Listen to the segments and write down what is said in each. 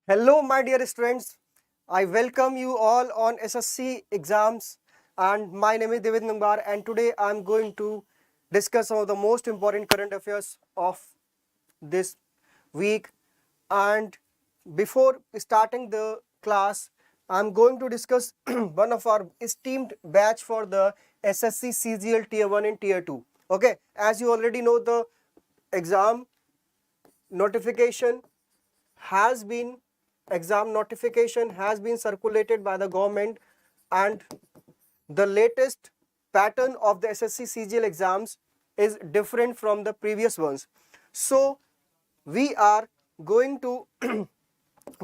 Hello, my dear students. I welcome you all on SSC exams, and my name is Devendra, and today I am going to discuss some of the most important current affairs of this week. And before starting the class, I am going to discuss one of our esteemed batch for the SSC CGL Tier 1 and Tier 2. Okay, as you already know, the exam notification has been circulated by the government, and the latest pattern of the SSC CGL exams is different from the previous ones. So we are going to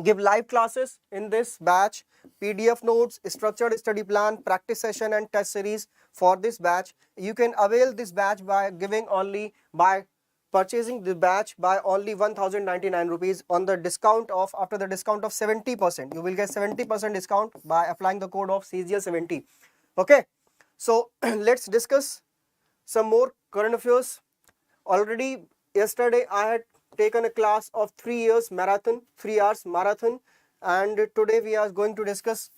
give live classes in this batch, PDF notes, structured study plan, practice session and test series for this batch. You can avail this batch by purchasing the batch by only 1099 rupees on the discount of, after the discount of 70%. You will get 70% discount by applying the code of CGL70. Okay, so let's discuss some more current affairs. Already yesterday I had taken a class of 3 hours marathon, and today we are going to discuss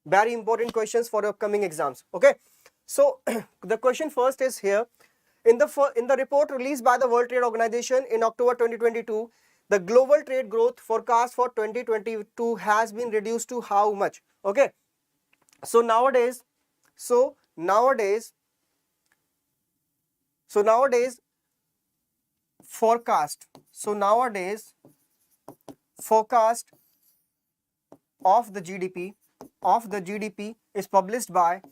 very important questions for upcoming exams. Okay, so the question first is here. In the report released by the World Trade Organization in October 2022, the global trade growth forecast for 2022 has been reduced to how much? Okay, so nowadays forecast of the GDP is published by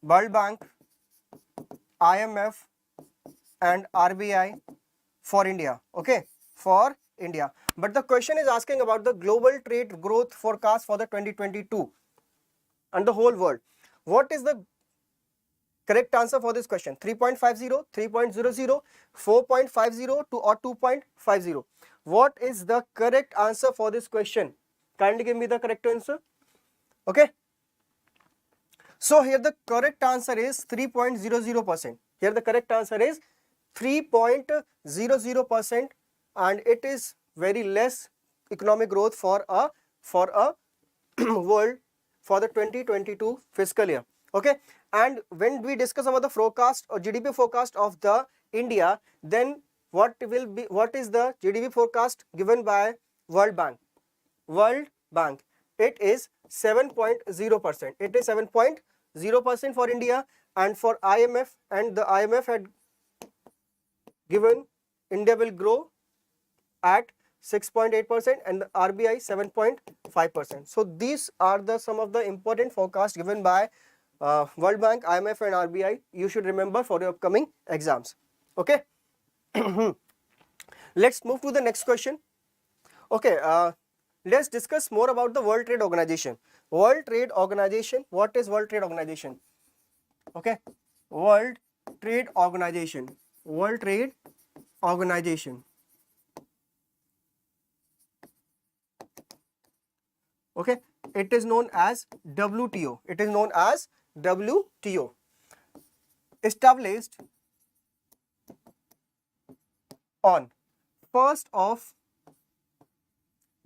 World Bank, IMF and RBI for India. Okay, for India. But the question is asking about the global trade growth forecast for the 2022 and the whole world. What is the correct answer for this question? 3.50, 3.00, 4.50 or 2.50? What is the correct answer for this question? Kindly give me the correct answer. Okay, so here the correct answer is 3.00%. Here the correct answer is 3.00%, and it is very less economic growth for a world for the 2022 fiscal year. Okay, and when we discuss about the forecast or GDP forecast of the India, then what is the GDP forecast given by World Bank? It is 7.0%. It is 7.0% for India, and for IMF, and the IMF had given India will grow at 6.8% and the RBI 7.5%. So these are some of the important forecasts given by World Bank, IMF and RBI. You should remember for your upcoming exams. Okay. Let's move to the next question. Okay, let's discuss more about the World Trade Organization. World Trade Organization. What is World Trade Organization? Okay, World Trade Organization. World Trade Organization. Okay, it is known as WTO. It is known as WTO. Established on 1st of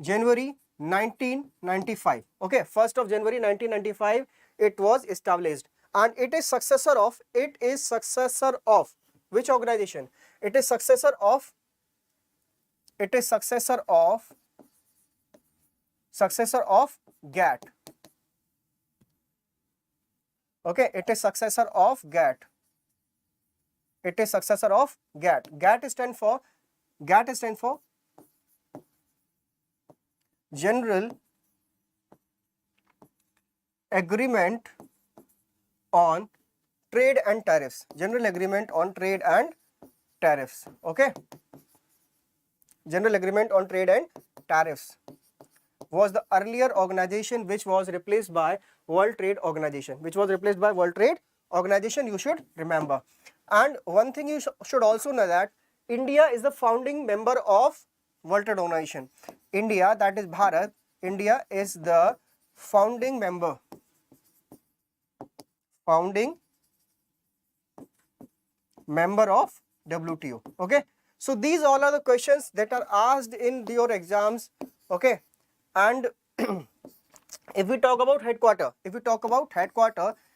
January 1995. Okay, 1st of January 1995 it was established, and it is successor of which organization? It is successor of GATT. Okay, it is successor of GATT. GATT stands for General Agreement on Trade and Tariffs. General Agreement on Trade and Tariffs. Okay, General Agreement on Trade and Tariffs was the earlier organization which was replaced by World Trade Organization. You should remember. And one thing you should also know, that India is the founding member of World Trade Organization. India, that is Bharat, India is the founding member of WTO. Okay, so these all are the questions that are asked in your exams Okay, and if we talk about headquarter,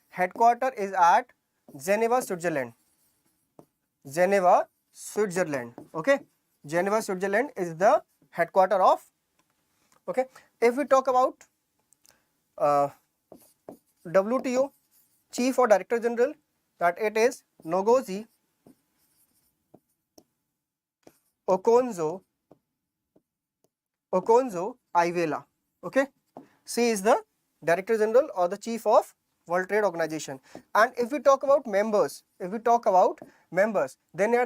headquarter is at Geneva, Switzerland. Geneva, Switzerland. Okay, Geneva, Switzerland is the headquarter of. Okay, if we talk about WTO Chief or Director General, that it is Ngozi Okonjo Iweala. Okay, she is the Director General or the Chief of World Trade Organization. And if we talk about members, then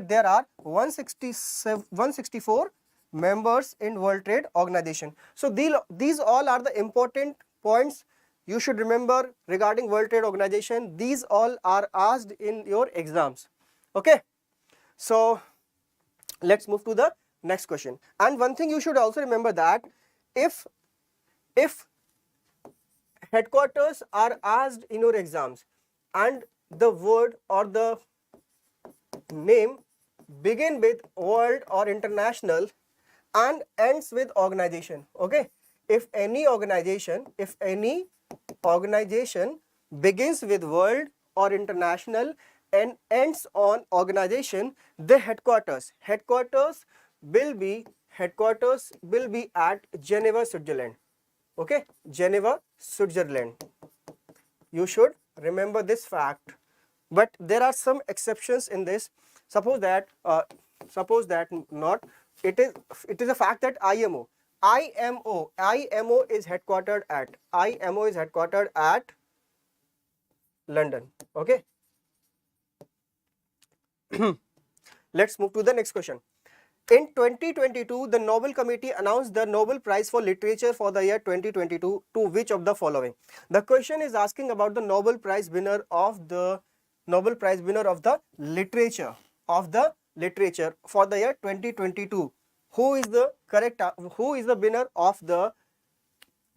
there are 164 members in World Trade Organization. So these all are the important points you should remember regarding World Trade Organization. These all are asked in your exams. Okay, so let's move to the next question. And one thing you should also remember, that if headquarters are asked in your exams and the word or the name begin with world or international and ends with organization. Okay, if any organization begins with world or international and ends on organization, the headquarters will be at Geneva, Switzerland. Okay, Geneva, Switzerland. You should remember this fact. But there are some exceptions in this. Suppose that not. It is a fact that IMO is headquartered at London. Okay. Let's move to the next question. In 2022, the Nobel Committee announced the Nobel Prize for Literature for the year 2022 to which of the following? The question is asking about the Nobel Prize winner of the literature for the year 2022. Who is the winner of the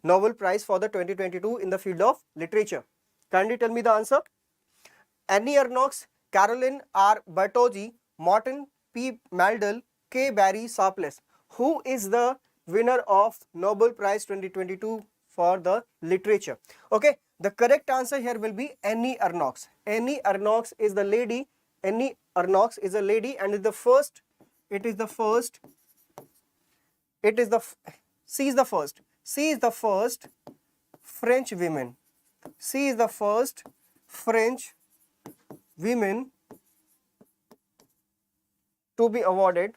Nobel Prize for the 2022 in the field of literature? Kindly tell me the answer. Annie Ernaux, Caroline R. Bertozzi, Martin P. Maldel, K. Barry Sharpless. Who is the winner of Nobel Prize 2022 for the literature? Okay, the correct answer here will be Annie Ernaux. Annie Ernaux is the lady. Annie Ernaux is a lady, and she is the first French woman. She is the first French women to be awarded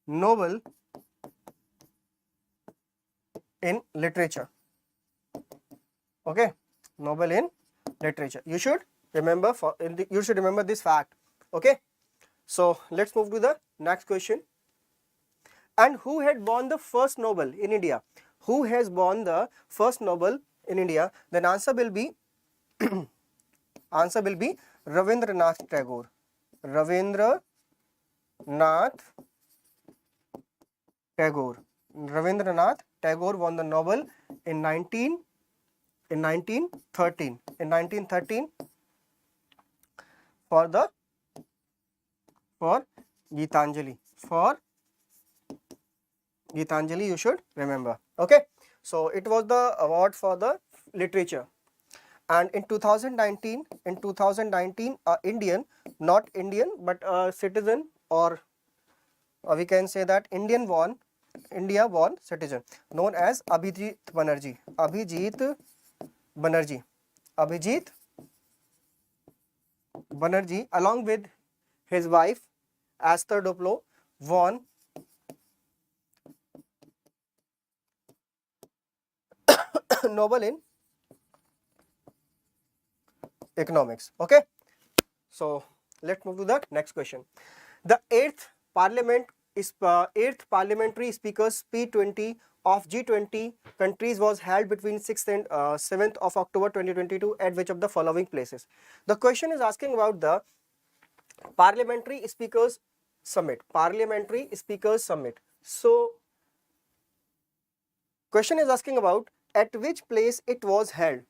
Nobel in literature. Okay, Nobel in literature. You should remember this fact. Okay, so let's move to the next question. And who had won the first Nobel in India? Who has won the first Nobel in India? Then answer will be Ravindranath Tagore. Ravindranath Tagore won the Nobel in 1913. In 1913 for Gitanjali. For Gitanjali, you should remember. Okay, so it was the award for the literature. And in 2019, Indian, not Indian, but a citizen, or we can say that India born citizen, known as Abhijit Banerjee, along with his wife Esther Duplo, won Nobel in economics. Okay, so let's move to the next question. The eighth Parliamentary Speakers P20 of G20 countries was held between 6th and 7th of October 2022 at which of the following places? The question is asking about the Parliamentary Speakers Summit. So question is asking about at which place it was held: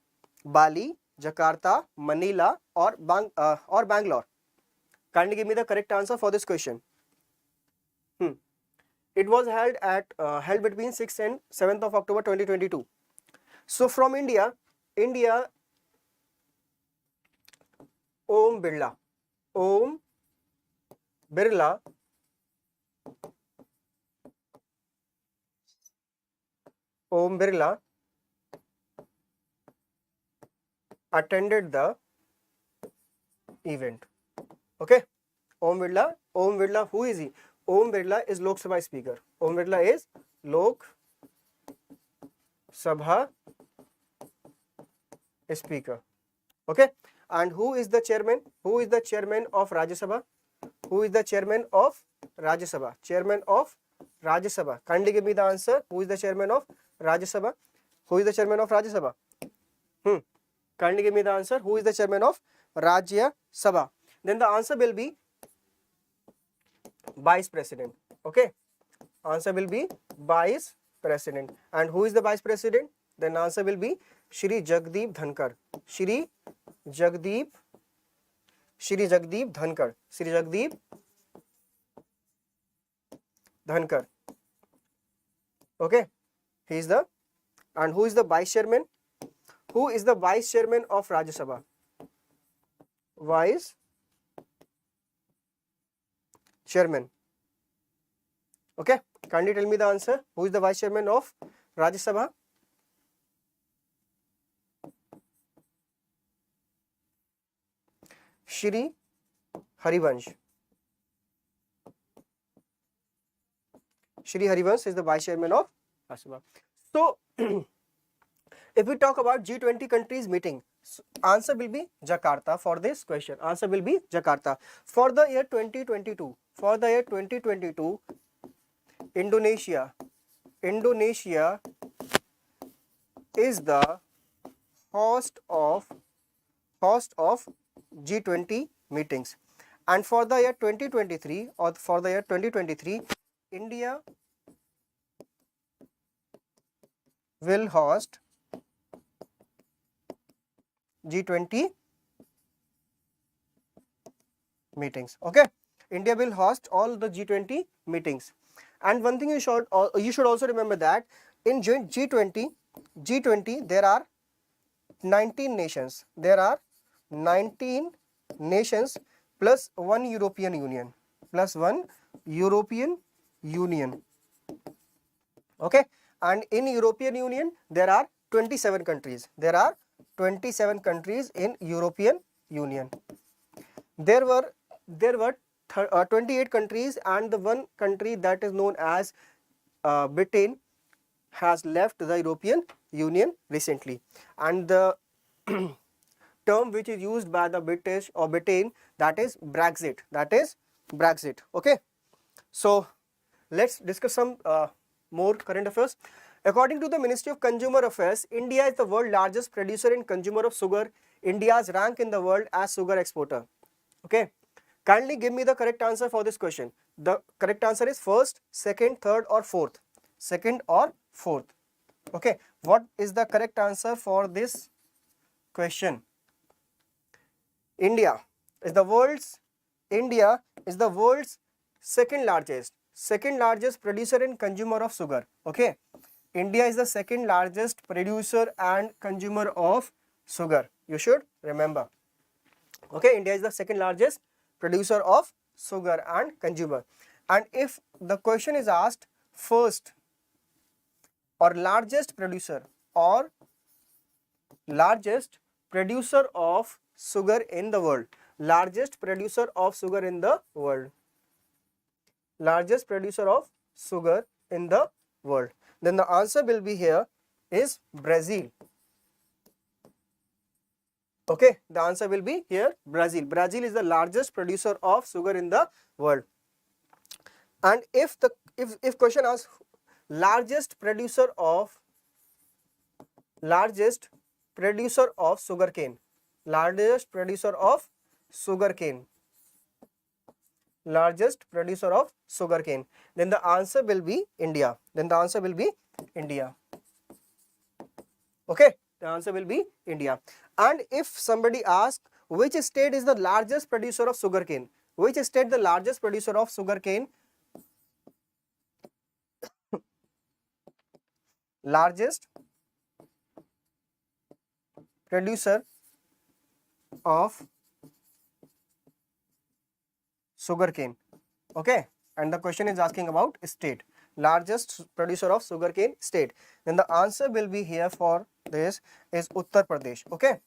Bali, Jakarta, Manila, or Bangalore. Kindly give me the correct answer for this question. It was held between 6th and 7th of October 2022. So from India, Om Birla, Om Birla attended the event. Okay, Om Birla, who is he? Om Birla is Lok Sabha Speaker. Om Birla is Lok Sabha Speaker. Okay, and who is the chairman? Who is the chairman of Rajya Sabha? Who is the chairman of Rajya Sabha? Chairman of Rajya Sabha. Kindly give me the answer. Who is the chairman of Rajya Sabha? Who is the chairman of Rajya Sabha? Kindly give me the answer. Who is the chairman of Rajya Sabha? Then the answer will be Vice President. Okay, answer will be Vice President. And who is the Vice President? Then answer will be Shri Jagdeep Dhankar. Shri Jagdeep Dhankar. Shri Jagdeep Dhankar. Okay, he is the, and who is the Vice Chairman? Who is the Vice Chairman of Rajya Sabha? Vice Chairman. Okay, kindly tell me the answer. Who is the Vice Chairman of Rajya Sabha? Shri Harivansh. Shri Harivansh is the Vice Chairman of Rajya Sabha. So, if we talk about G20 countries meeting, answer will be Jakarta for this question. Answer will be Jakarta. For the year 2022, Indonesia is the host of G20 meetings. And for the year 2023, India will host G20 meetings. Okay, India will host all the G20 meetings. And one thing you should also remember that in G20 there are 19 nations. There are 19 nations plus one European Union. Okay, and in European Union there are 27 countries. There are 27 countries in European Union. There were 28 countries, and the one country that is known as Britain has left the European Union recently. And the term which is used by the British or Britain, that is Brexit. Okay, so let's discuss some more current affairs. According to the Ministry of Consumer Affairs, India is the world's largest producer and consumer of sugar. India's rank in the world as sugar exporter. Okay, kindly give me the correct answer for this question. The correct answer is first, second, third or fourth. Second or fourth. Okay, what is the correct answer for this question? India is the world's second largest producer and consumer of sugar. Okay, India is the second largest producer and consumer of sugar. You should remember. Okay, India is the second largest producer of sugar and consumer. And if the question is asked first or largest producer of sugar in the world, largest producer of sugar in the world, then the answer will be here is Brazil. Okay, the answer will be here Brazil. Brazil is the largest producer of sugar in the world. And if question asks largest producer of sugarcane, then the answer will be India. Okay, the answer will be India. And if somebody asks which state is the largest producer of sugarcane, Which state the largest producer of sugarcane? Largest producer of sugarcane. Okay, and the question is asking about state. Largest producer of sugarcane state. Then the answer will be here for this is Uttar Pradesh. Okay,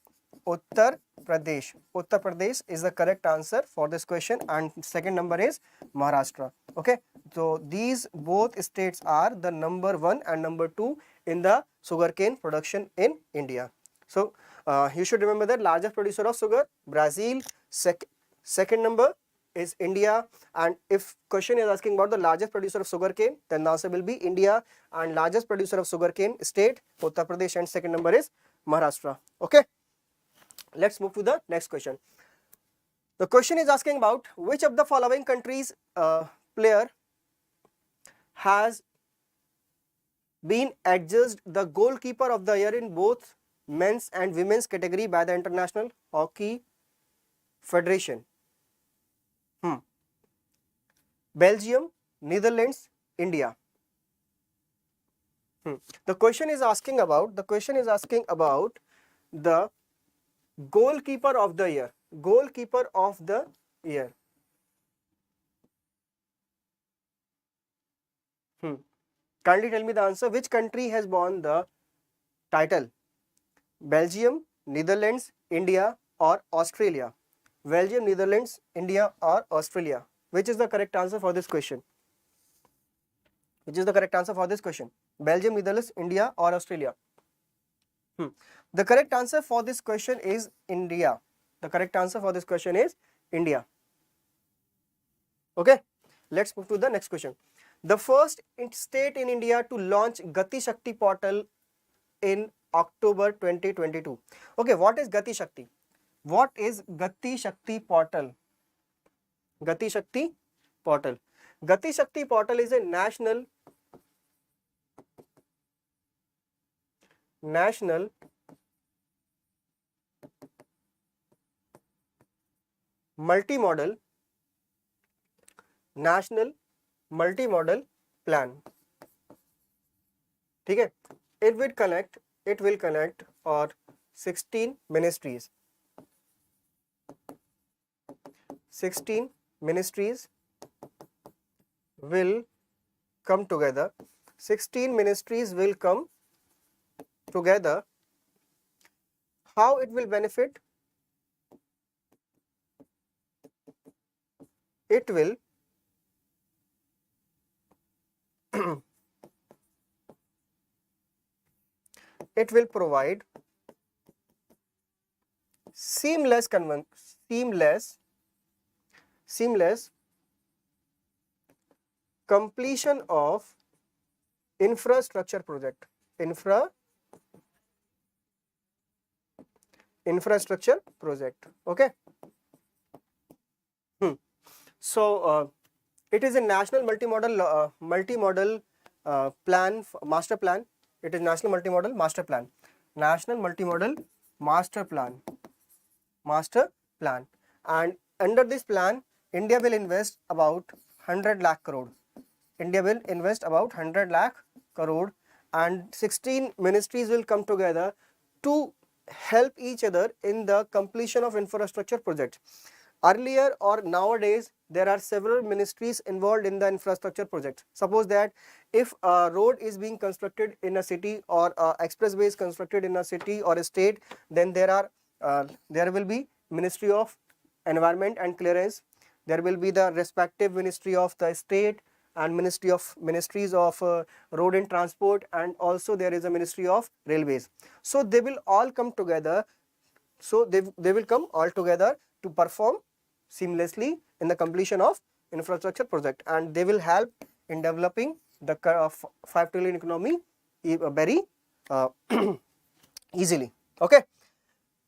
Uttar Pradesh. Uttar Pradesh is the correct answer for this question, and second number is Maharashtra. Okay, so these both states are the number 1 and number 2 in the sugarcane production in India. So you should remember that largest producer of sugar, Brazil. Second number is India, and if question is asking about the largest producer of sugarcane, then the answer will be India, and largest producer of sugarcane state Uttar Pradesh, and second number is Maharashtra. Okay, let's move to the next question. The question is asking about which of the following countries player has been adjudged the goalkeeper of the year in both men's and women's category by the International Hockey Federation. Belgium, Netherlands, India. The question is asking about the goalkeeper of the year. Goalkeeper of the year. Kindly tell me the answer. Which country has won the title? Belgium, Netherlands, India, or Australia? Belgium, Netherlands, India, or Australia? Which is the correct answer for this question? Which is the correct answer for this question? Belgium, Netherlands, India, or Australia? The correct answer for this question is India. The correct answer for this question is India. Okay, let's move to the next question. The first state in India to launch Gati Shakti Portal in October 2022. Okay, what is Gati Shakti? What is Gati Shakti Portal? Gati Shakti Portal. Gati Shakti Portal is a national multimodal plan. ठीक है? It will connect or 16 ministries. 16 ministries will come together. 16 ministries will come together. How it will benefit? It will provide seamless completion of infrastructure project. Infrastructure project. Okay. So it is a national multimodal plan, master plan. It is national multimodal master plan. National multimodal master plan. And under this plan, India will invest about 100 lakh crore. India will invest about 100 lakh crore, and 16 ministries will come together to help each other in the completion of infrastructure projects. Earlier or nowadays, there are several ministries involved in the infrastructure project. Suppose that if a road is being constructed in a city, or expressway is constructed in a city or a state, then there will be Ministry of Environment and Clearance. There will be the respective ministry of the state and ministries of road and transport, and also there is a ministry of railways. So they will all come together. So they will come all together to perform seamlessly in the completion of infrastructure project, and they will help in developing the 5 trillion economy very easily. Okay.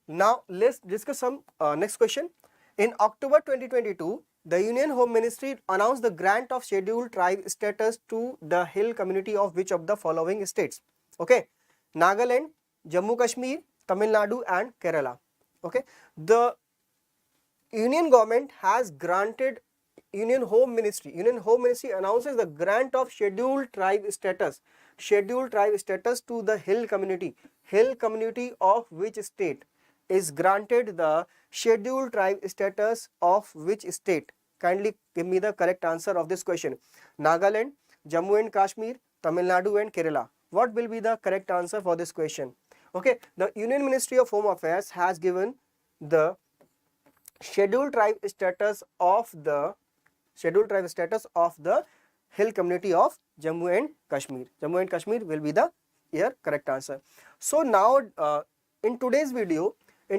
Now let's discuss some next question. In October 2022, the Union Home Ministry announced the grant of scheduled tribe status to the hill community of which of the following states? Okay, Nagaland, Jammu Kashmir, Tamil Nadu, and Kerala. Okay, the Union government has granted Union Home Ministry announces the grant of scheduled tribe status to the hill community of which state is granted the scheduled tribe status of which state? Kindly give me the correct answer of this question. Nagaland, Jammu and Kashmir, Tamil Nadu and Kerala. What will be the correct answer for this question? Okay, the Union Ministry of Home Affairs has given the scheduled tribe status of the hill community of Jammu and Kashmir. Jammu and Kashmir will be the here correct answer. So now in today's video, we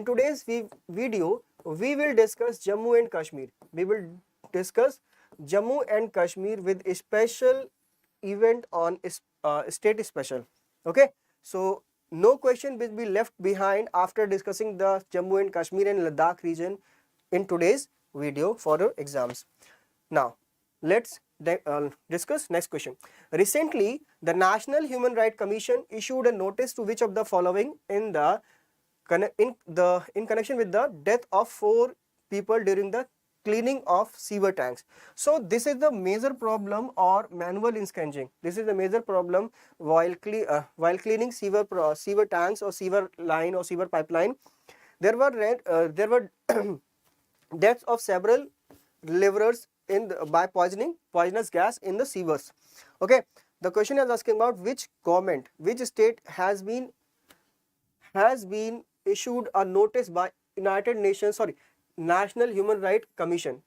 will discuss Jammu and Kashmir. We will discuss Jammu and Kashmir with a special event on state special. Okay, so no question will be left behind after discussing the Jammu and Kashmir and Ladakh region in today's video for your exams. Now let's discuss next question. Recently, the National Human Rights Commission issued a notice to which of the following in connection with the death of 4 people during the cleaning of sewer tanks. So this is the major problem or manual scavenging. This is the major problem while cleaning sewer tanks or sewer line or sewer pipeline. There were deaths of several laborers by poisonous gas in the sewers. Okay, the question is asking about which state has been issued a notice by National Human Rights Commission.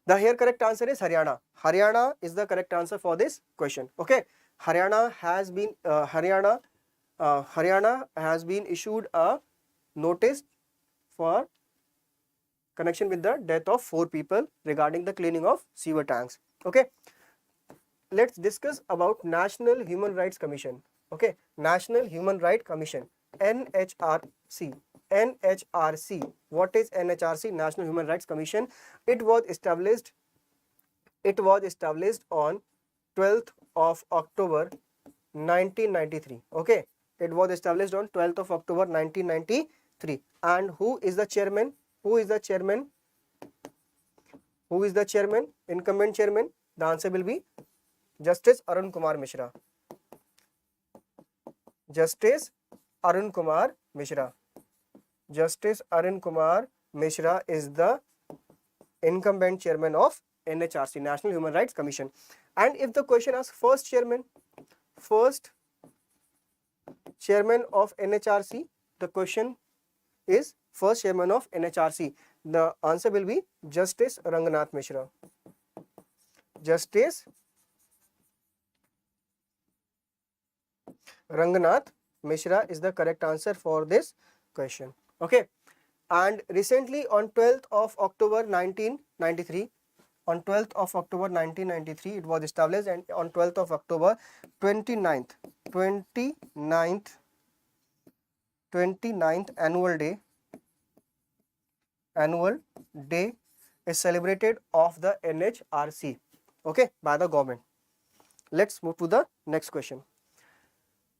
The here correct answer is Haryana. Haryana is the correct answer for this question. Okay, Haryana has been issued a notice for connection with the death of 4 people regarding the cleaning of sewer tanks. Okay, let's discuss about National Human Rights Commission. Okay, National Human Rights Commission, NHRC. What is NHRC? National Human Rights Commission. It was established on 12th of October 1993. Okay, it was established on 12th of October 1993. And who is the chairman? Incumbent chairman? The answer will be Justice Arun Kumar Mishra. Justice Arun Kumar Mishra is the incumbent chairman of NHRC, National Human Rights Commission. And if the question asks first chairman of NHRC, the question is first chairman of NHRC. The answer will be Justice Ranganath Mishra. Justice Ranganath Mishra is the correct answer for this question. Okay, and recently on 12th of October 1993, it was established, and on 12th of October 29th annual day is celebrated of the NHRC, okay, by the government. Let's move to the next question.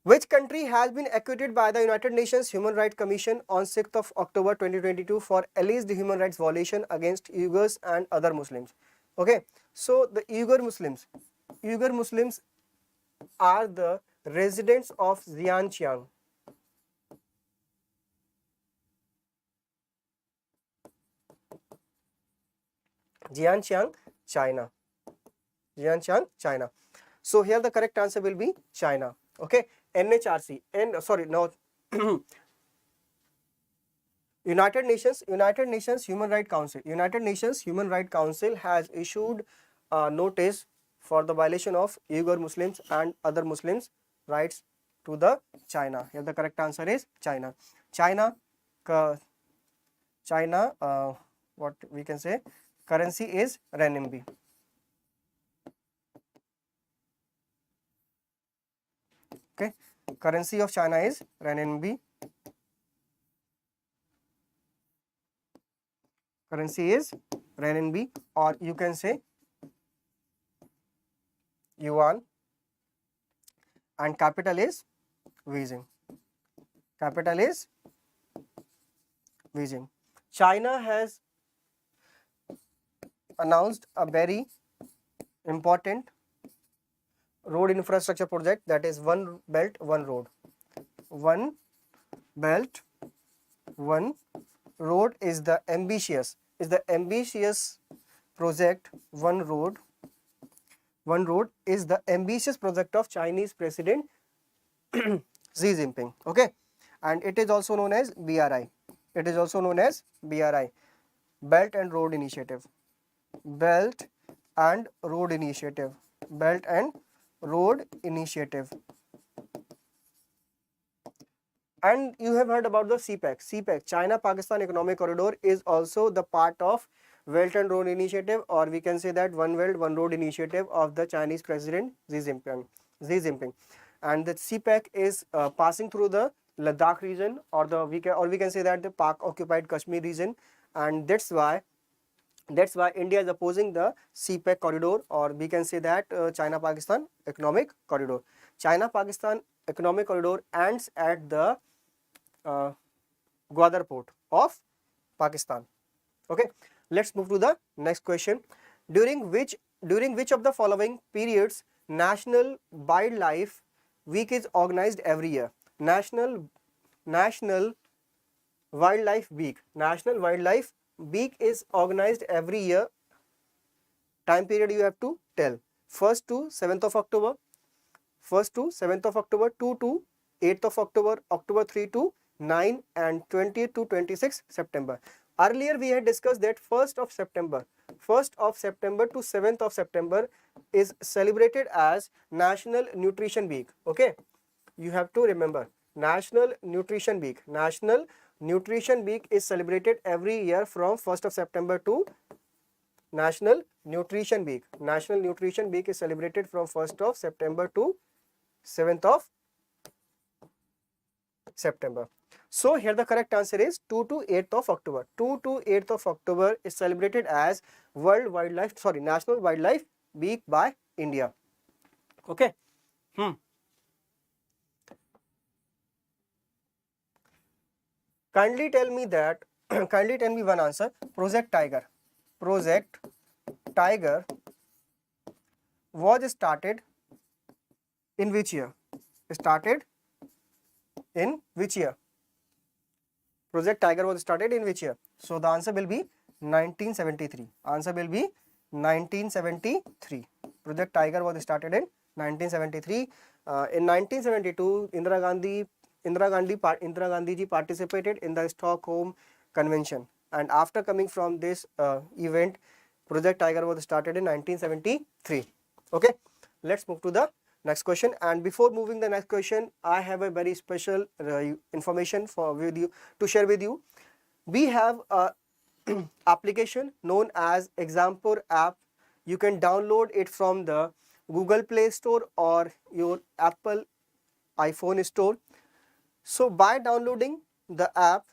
Which country has been acquitted by the United Nations Human Rights Commission on 6th of October 2022 for alleged human rights violation against Uighurs and other Muslims? Okay, so the Uyghur Muslims are the residents of Xinjiang. China. So here the correct answer will be China. Okay, NHRC United Nations Human Rights Council. United Nations Human Rights Council has issued a notice for the violation of Uyghur Muslims and other Muslims rights to the China. Here the correct answer is China. What we can say, currency is renminbi. Okay, currency of China is renminbi. Currency is renminbi, or you can say yuan. and capital is Beijing. Capital is Beijing. China has announced a very important road infrastructure project, that is One Belt, One Road. One Belt, One Road is the ambitious project. One Road is the ambitious project of Chinese President Xi Jinping. Okay, and it is also known as BRI. It is also known as BRI, Belt and Road Initiative. Belt and Road Initiative. Belt and Road Initiative. And you have heard about the CPEC. CPEC, China-Pakistan Economic Corridor, is also the part of Belt and Road Initiative, or we can say that One Belt, One Road Initiative of the Chinese President Xi Jinping. And the CPEC is passing through the Ladakh region, or we can say that the Pak-occupied Kashmir region, and that's why India is opposing the CPEC corridor, or we can say that China-Pakistan Economic Corridor. China-Pakistan Economic Corridor ends at the Gwadar port of Pakistan. Okay, let's move to the next question. During which of the following periods National Wildlife Week is organized every year? National Wildlife Week. National Wildlife Week is organized every year. Time period you have to tell. 1st to 7th of October, 1st to 7th of October, 2 to 8th of October, October 3 to 9, and 20th to 26th September. Earlier we had discussed that 1st of September to 7th of September is celebrated as National Nutrition Week. Okay, you have to remember National Nutrition Week. National Nutrition Week is celebrated every year from 1st of September to National Nutrition Week. National Nutrition Week is celebrated from 1st of September to 7th of September. So here the correct answer is 2 to 8th of October. 2 to 8th of October is celebrated as National Wildlife Week by India. Okay. Kindly tell me one answer. Project Tiger was started in which year? Started in which year? Project Tiger was started in which year? So the answer will be 1973. Answer will be 1973. Project Tiger was started in 1973. In 1972, Indira Gandhi ji participated in the Stockholm Convention, and after coming from this event, Project Tiger was started in 1973. Okay, let's move to the next question. And before moving the next question, I have a very special information to share with you. We have a application known as Exampur app. You can download it from the Google Play Store or your Apple iPhone store. So by downloading the app,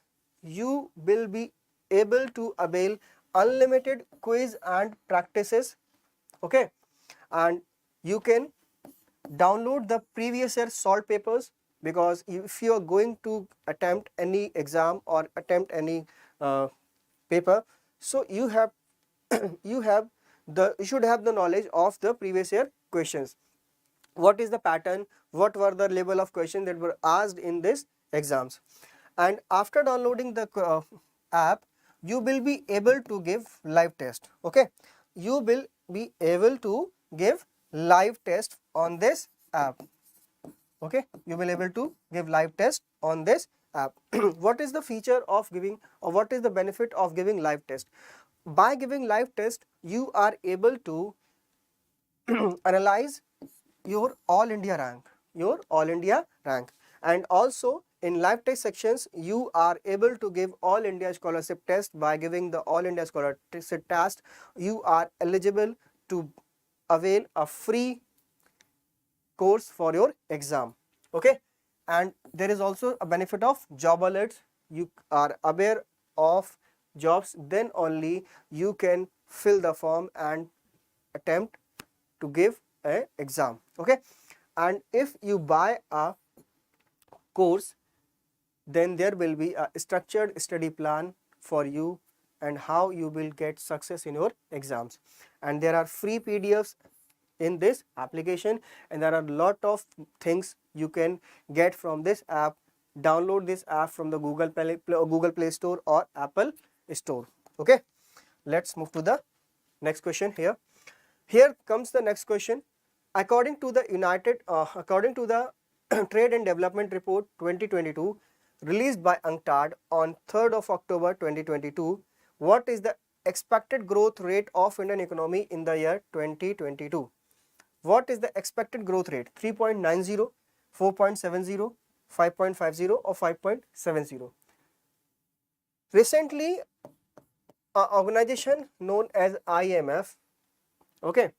you will be able to avail unlimited quiz and practices. Okay, and you can download the previous year solved papers, because if you are going to attempt any exam or attempt any paper, so you should have the knowledge of the previous year questions. What is the pattern? What were the level of questions that were asked in this exams? And after downloading the app, you will be able to give live test. Okay, you will be able to give live test on this app. Okay, you will be able to give live test on this app. What is the feature of giving, or what is the benefit of giving live test? By giving live test, you are able to analyze your all India rank, and also in live test sections you are able to give all India scholarship test. By giving the all India scholarship test, you are eligible to avail a free course for your exam. Okay, and there is also a benefit of job alerts. You are aware of jobs, then only you can fill the form and attempt to give an exam. Okay, and if you buy a course, then there will be a structured study plan for you and how you will get success in your exams. And there are free PDFs in this application, and there are a lot of things you can get from this app. Download this app from the Google Play Store or Apple Store. Okay, let's move to the next question here. Here comes the next question. According to the Trade and Development Report 2022 released by UNCTAD on 3rd of October 2022, what is the expected growth rate of Indian economy in the year 2022? What is the expected growth rate? 3.90, 4.70, 5.50 or 5.70? Recently, an organization known as IMF, okay,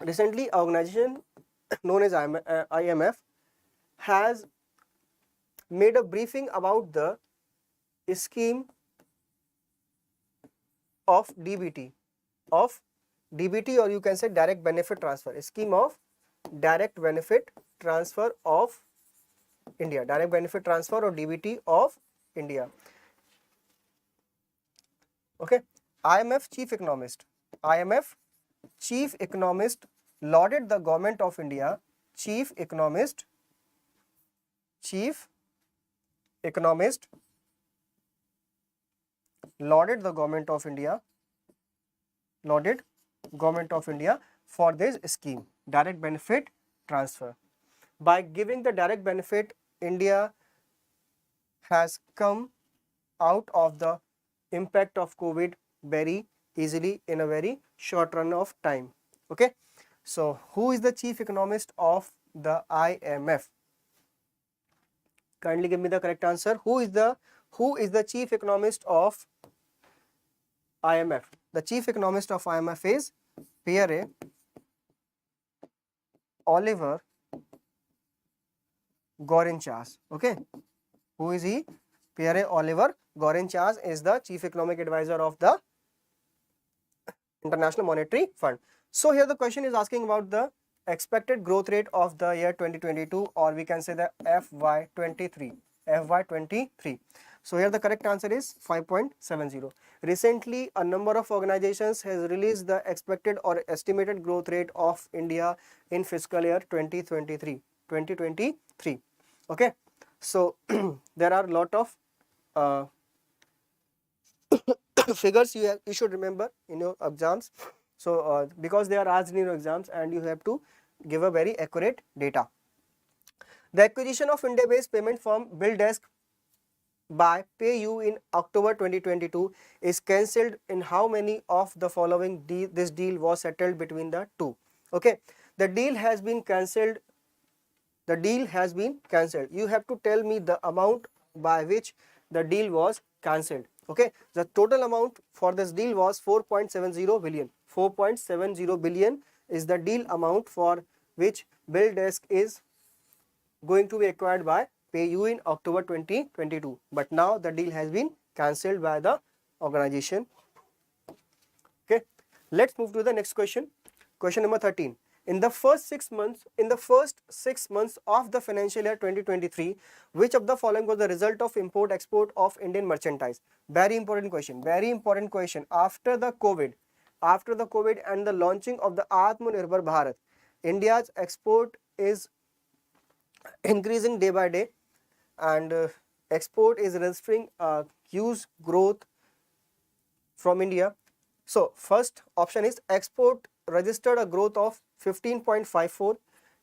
recently an organization known as IMF has made a briefing about the scheme of DBT, or you can say direct benefit transfer, scheme of direct benefit transfer of India, direct benefit transfer or DBT of India. Okay, IMF chief economist lauded the government of India. Chief economist lauded the government of India for this scheme, direct benefit transfer. By giving the direct benefit, India has come out of the impact of COVID very easily in a very short run of time. Okay, so who is the chief economist of the IMF? Kindly give me the correct answer. Who is the chief economist of IMF? The chief economist of IMF is Pierre Oliver Gorenchas. Okay, who is he? Pierre Oliver Gorenchas is the chief economic advisor of the International Monetary Fund. So here the question is asking about the expected growth rate of the year 2022, or we can say the FY23. So here the correct answer is 5.70. Recently, a number of organizations has released the expected or estimated growth rate of India in fiscal year 2023. Okay, so there are a lot of figures you should remember in your exams. So because they are asked in your exams, and you have to give a very accurate data. The acquisition of India-based payment firm BillDesk by PayU in October 2022 is cancelled. In how many of the following this deal was settled between the two? Okay, the deal has been cancelled. You have to tell me the amount by which the deal was cancelled. Okay, the total amount for this deal was 4.70 billion. 4.70 billion is the deal amount for which BillDesk is going to be acquired by PayU in October 2022. But now the deal has been cancelled by the organization. Okay, let's move to the next question. Question number 13. In the first 6 months of the financial year 2023, which of the following was the result of import-export of Indian merchandise? Very important question. After the COVID and the launching of the Atmanirbhar Bharat, India's export is increasing day by day, and export is registering a huge growth from India. So first option is export registered a growth of 15.54,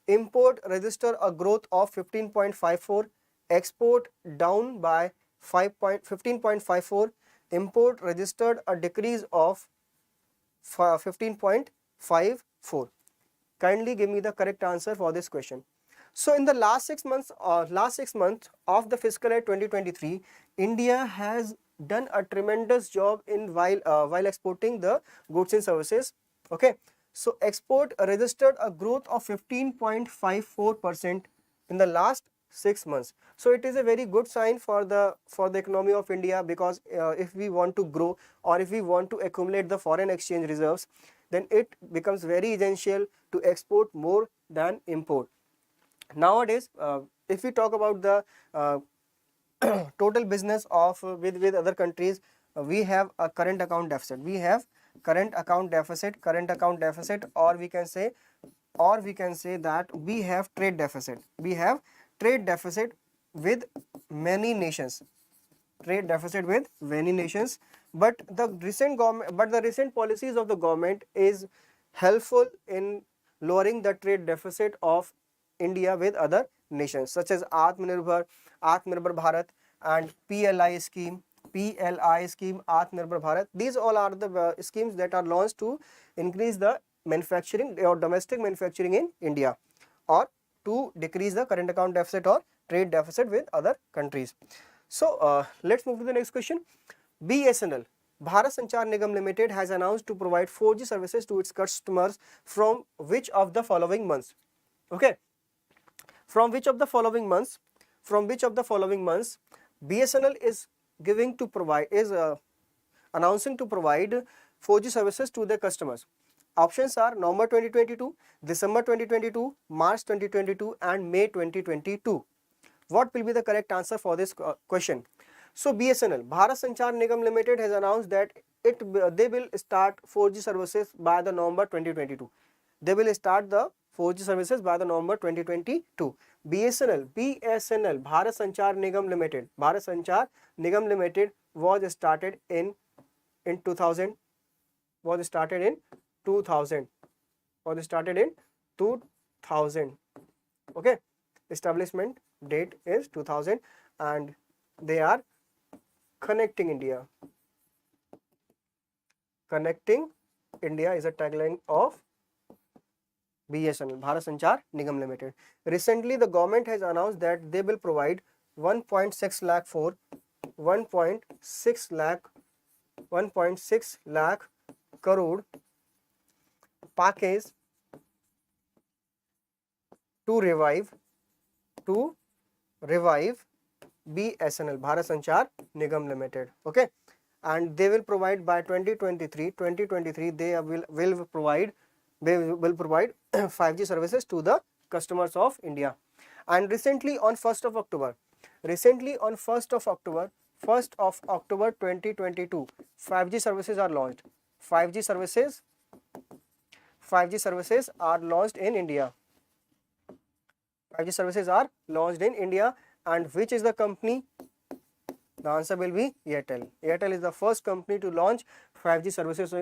import registered a growth of 15.54, export down by 15.54, import registered a decrease of 15.54. Kindly give me the correct answer for this question. So in the last 6 months of the fiscal year 2023, India has done a tremendous job in while exporting the goods and services. Okay, so export registered a growth of 15.54% in the last 6 months. So it is a very good sign for the economy of India, because if we want to grow or if we want to accumulate the foreign exchange reserves, then it becomes very essential to export more than import. Nowadays, if we talk about the total business of with other countries, we have a current account deficit. We have current account deficit, or we can say that we have trade deficit. We have trade deficit with many nations. Trade deficit with many nations, but the recent policies of the government is helpful in lowering the trade deficit of India with other nations, such as Atmanirbhar Bharat and PLI scheme, Atmanirbhar Bharat. These all are the schemes that are launched to increase the manufacturing or domestic manufacturing in India, or to decrease the current account deficit or trade deficit with other countries. So let's move to the next question. BSNL, Bharat Sanchar Nigam Limited, has announced to provide 4G services to its customers from which of the following months? Okay, from which of the following months? BSNL is announcing to provide 4G services to their customers. Options are November 2022, December 2022, March 2022 and May 2022. What will be the correct answer for this question? So BSNL, Bharat Sanchar Nigam Limited, has announced that they will start 4G services by the November 2022. They will start the 4G services by the November 2022. BSNL, Bharat Sanchar Nigam Limited, was started in 2000. Okay, establishment date is 2000, and they are connecting India. Connecting India is a tagline of BSNL, Bharat Sanchar Nigam Limited. Recently, the government has announced that they will provide 1.6 lakh crore package to revive BSNL, Bharat Sanchar Nigam Limited. Okay, and they will provide by 2023 they will provide 5G services to the customers of India. And recently on 1st of October 2022, 5G services are launched. 5G services are launched in India. 5G services are launched in India, and which is the company? The answer will be Airtel. Airtel is the first company to launch 5G services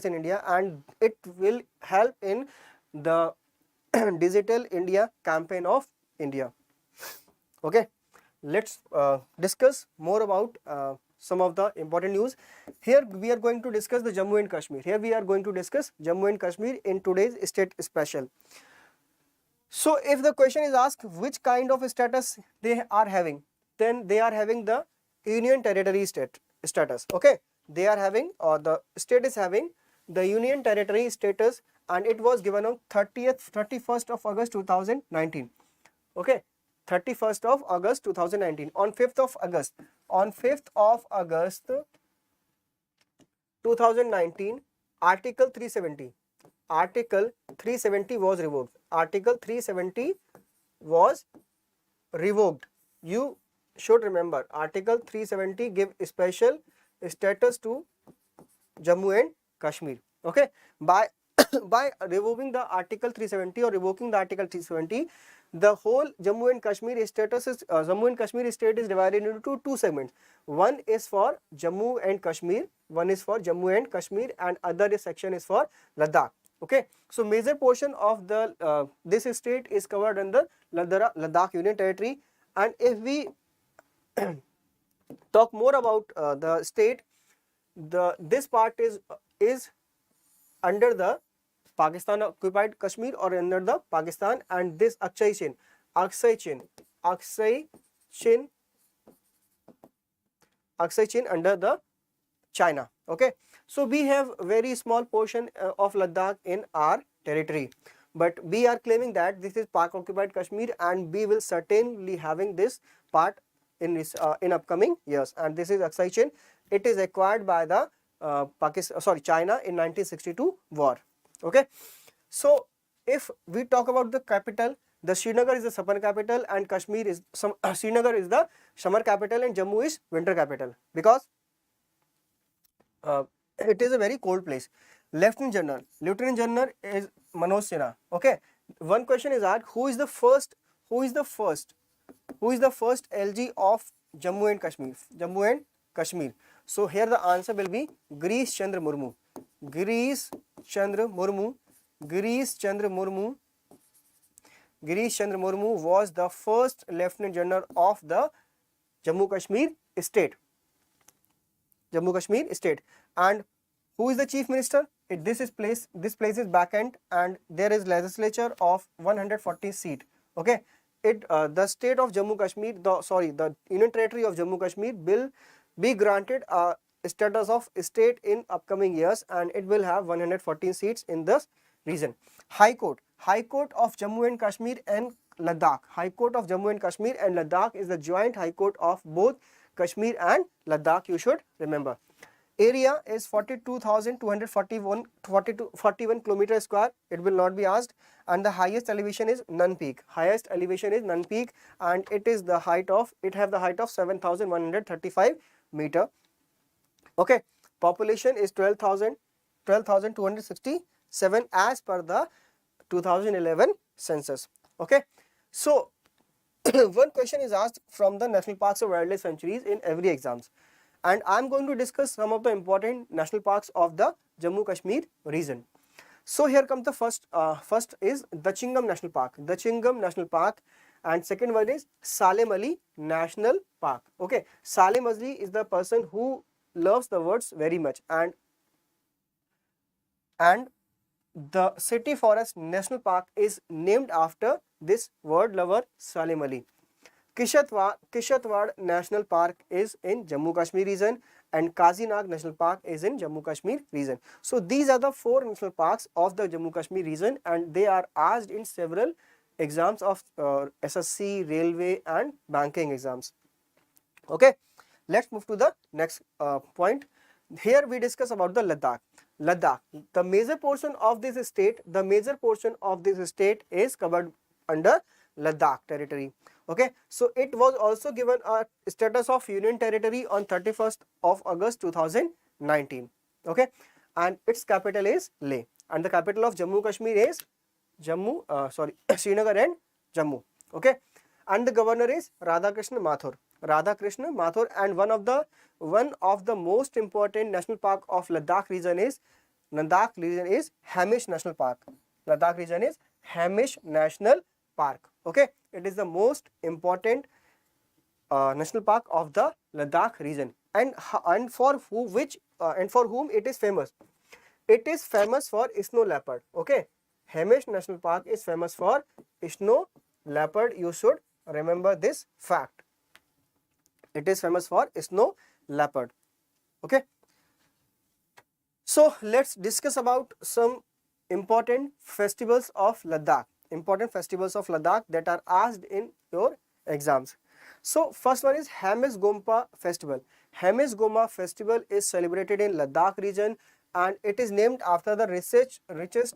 in India, and it will help in the Digital India campaign of India. Okay, let's discuss more about some of the important news. Here we are going to discuss the Jammu and Kashmir. In today's state special. So if the question is asked which kind of status they are having, then they are having the union territory status. Okay, they are having, or the state is having the union territory status, and it was given on 31st of August 2019. Okay, 31st of August 2019. On 5th of August 2019, Article 370 was revoked. Article 370 was revoked. You should remember, Article 370 give special status to Jammu and Kashmir. Okay, by removing the Article 370 or revoking the Article 370, the whole Jammu and Kashmir state is divided into two segments. One is for Jammu and Kashmir, and other section is for Ladakh. Okay, so major portion of the this state is covered under Ladakh Union Territory. And if we talk more about the state, this part is under the Pakistan occupied Kashmir, or under the Pakistan, and this Aksai Chin under the China. Okay, so we have very small portion of Ladakh in our territory, but we are claiming that this is Pak occupied Kashmir, and we will certainly having this part in upcoming years. And this is Aksai Chin. It is acquired by the China in 1962 war. Okay, so if we talk about the capital, the Srinagar is the summer capital and Kashmir is Srinagar is the summer capital and Jammu is winter capital, because it is a very cold place. Lieutenant General is Manoj Sinha. Okay, one question is asked: who is the first LG of Jammu and Kashmir? Jammu and Kashmir. So here the answer will be Girish Chandra Murmu. Girish Chandra Murmu. Girish Chandra Murmu. Girish Chandra Murmu was the first Lieutenant General of the Jammu Kashmir state. Jammu Kashmir state. And who is the Chief Minister? This place is vacant and there is legislature of 140 seat. Okay. The state of Jammu Kashmir, the Union Territory of Jammu Kashmir will be granted a status of state in upcoming years, and it will have 114 seats in this region. High Court of Jammu and Kashmir and Ladakh. High Court of Jammu and Kashmir and Ladakh is the joint High Court of both Kashmir and Ladakh, you should remember. Area is 42,241 kilometer square. It will not be asked. And the highest elevation is Nun Peak. Highest elevation is Nun Peak, and it have the height of 7,135 meter. Okay. Population is 12,267 as per the 2011 census. Okay. So one question is asked from the national parks or wildlife sanctuaries in every exams, and I am going to discuss some of the important national parks of the Jammu Kashmir region. So here comes the first is Dachingam National Park. Dachingam National Park, and second one is Salem Ali National Park. Okay, Salem Ali is the person who loves the words very much, and the City Forest National Park is named after this word lover Salem Ali. Kishatwad National Park is in Jammu Kashmir region, and Kazirang National Park is in Jammu Kashmir region. So these are the 4 national parks of the Jammu Kashmir region, and they are asked in several exams of SSC, railway and banking exams. Okay, let's move to the next point. Here we discuss about the Ladakh. The major portion of this state is covered under Ladakh territory. Okay, so it was also given a status of union territory on 31st of August 2019. Okay, and its capital is Leh, and the capital of Jammu Kashmir is Srinagar and Jammu. Okay, and the governor is Radhakrishna Mathur, and one of the most important national park of Ladakh region is Hamish National Park. Ladakh region is Hamish National Park. Okay, it is the most important national park of the Ladakh region, and for whom it is famous. It is famous for snow leopard. Okay, Hamish National Park is famous for snow leopard. You should remember this fact. It is famous for snow leopard. Okay. So let's discuss about some important festivals of Ladakh. That are asked in your exams. So first one is Hamish Gompa Festival. Hamish Gompa Festival is celebrated in Ladakh region, and it is named after the richest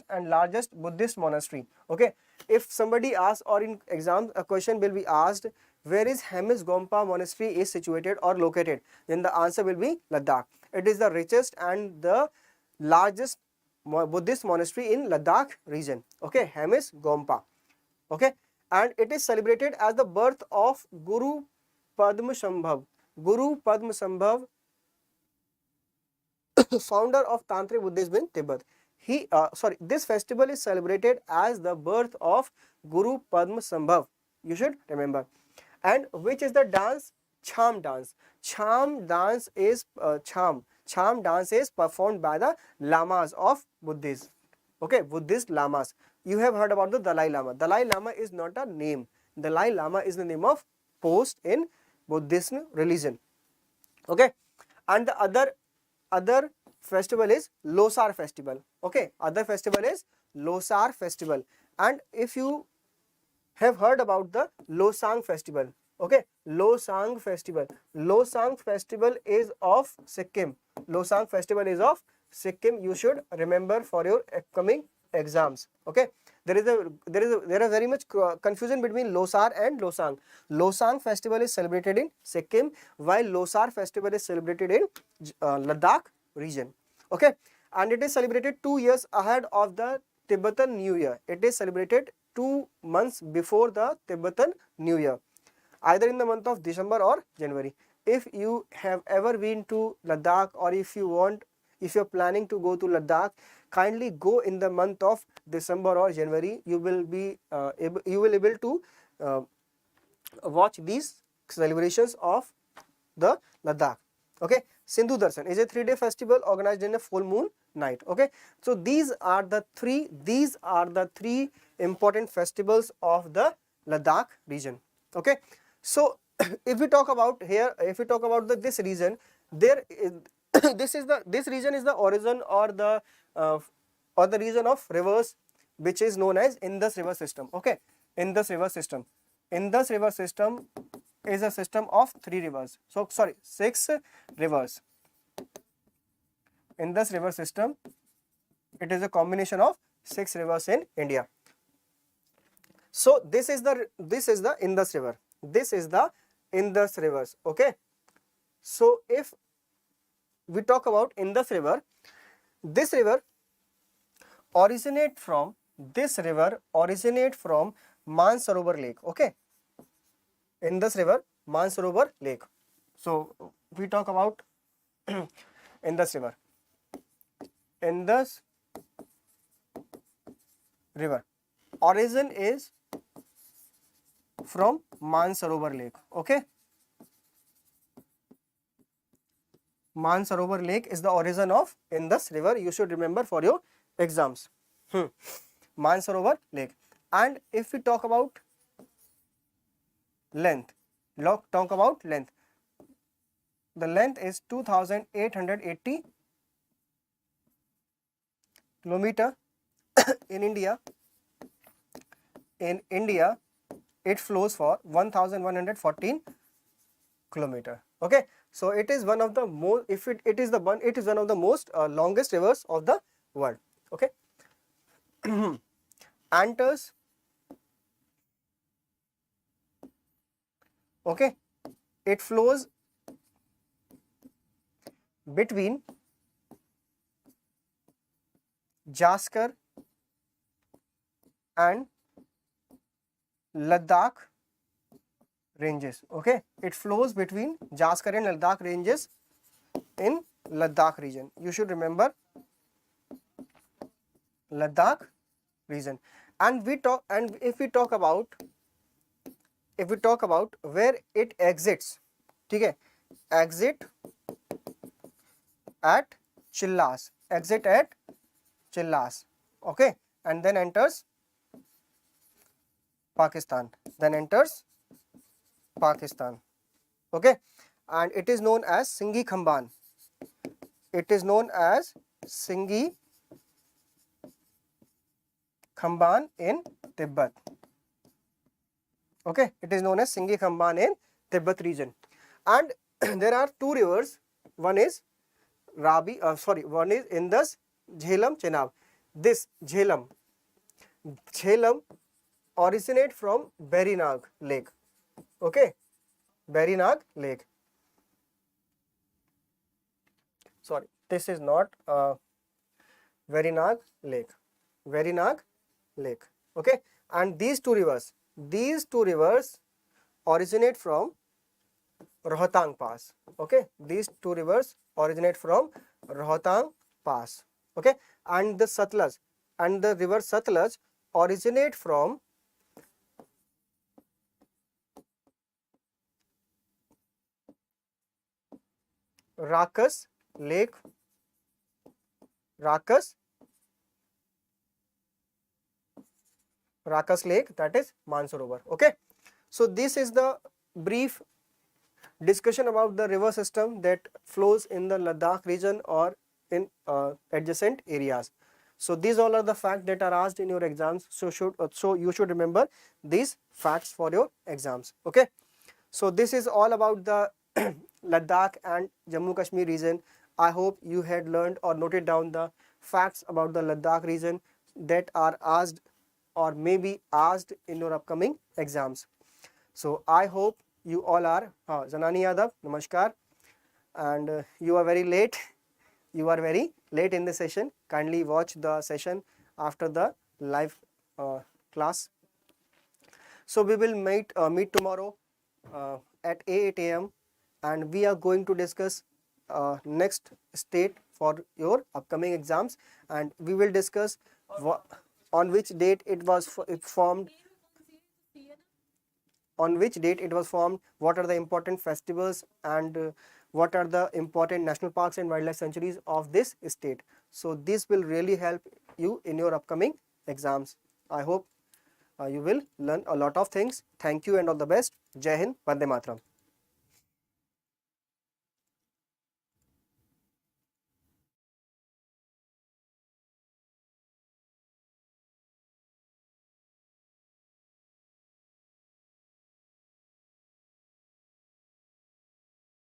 and largest Buddhist monastery. Okay, if somebody asks, or in exams a question will be asked, where is Hamish Gompa monastery is situated or located, then the answer will be Ladakh. It is the richest and the largest Buddhist monastery in Ladakh region. Okay, Hamish Gompa. Okay, and it is celebrated as the birth of Guru Padmasambhav. Founder of Tantric Buddhism in Tibet. This festival is celebrated as the birth of Guru Padmasambhav. You should remember. And which is the dance? Cham dance. Cham dance is performed by the lamas of Buddhism. Okay, Buddhist lamas. You have heard about the Dalai Lama. Dalai Lama is not a name. Dalai Lama is the name of post in Buddhist religion. Okay, and the other festival is Losar festival. Okay, other festival is Losar festival. And if you have heard about the Losang festival, Okay, Losang festival. Losang festival is of Sikkim. Losang festival is of Sikkim. You should remember for your upcoming exams. Okay, there is very much confusion between Losar and Losang. Losang festival is celebrated in Sikkim, while Losar festival is celebrated in Ladakh region. Okay, and it is celebrated 2 years ahead of the Tibetan New Year. It is celebrated 2 months before the Tibetan New Year, either in the month of December or January. If you have ever been to Ladakh, or if you're planning to go to Ladakh, kindly go in the month of December or January. You will be able to watch these celebrations of the Ladakh. Okay, Sindhu Darshan is a 3-day festival organized in a full moon night. Okay, so these are the three important festivals of the Ladakh region. Okay, so if we talk about this region, there is this region is the origin or the region of rivers, which is known as Indus river system. Okay, Indus river system is a system of 6 rivers. Indus river system, it is a combination of 6 rivers in India. So this is the Indus river. This is the Indus rivers. Okay, so if we talk about Indus river, this river originate from Mansarovar lake. Okay, Indus river, Mansarovar lake. So we talk about Indus river. Indus river origin is from Mansarovar lake. Okay, Mansarovar lake is the origin of Indus river. You should remember for your exams. Mansarovar lake. And if we talk about length, the length is 2880 kilometer. In India, it flows for 1114 kilometer. Okay, so it is one of the most, it is one of the most longest rivers of the world. Okay, Antas. Okay, it flows between Jaskar and Ladakh ranges. Okay, it flows between Jaskar and Ladakh ranges in Ladakh region. You should remember Ladakh region. And if we talk about where it exits, okay, exit at Chillas, okay, and then enters Pakistan, okay, and it is known as Singhi Khamban. It is known as Singhi Khamban in Tibet. Okay, it is known as Singhi Khamban in Tibet region. And there are 2 rivers. One is one is Indus, Jhelum, Chenab. This Jhelum originate from Berinag lake. Okay, Berinag lake. Sorry, this is not Berinag lake. Okay, and these two rivers originate from Rohtang Pass. Okay, these 2 rivers originate from Rohtang Pass. Okay, and the river Satluj originate from Rakas lake, that is Mansarovar. Okay, so this is the brief discussion about the river system that flows in the Ladakh region or in adjacent areas. So these all are the facts that are asked in your exams. So you should remember these facts for your exams. Okay, So this is all about the Ladakh and Jammu Kashmir region. I hope you had learned or noted down the facts about the Ladakh region that are asked or maybe asked in your upcoming exams. So I hope you all are. Zanani Yadav, namaskar. And you are very late. You are very late in the session. Kindly watch the session after the live class. So we will meet tomorrow at 8 a.m. and we are going to discuss next state for your upcoming exams, and we will discuss on which date it was formed, what are the important festivals, and what are the important national parks and wildlife sanctuaries of this state. So this will really help you in your upcoming exams. I hope you will learn a lot of things. Thank you and all the best. Jai Hind, Vande Mataram.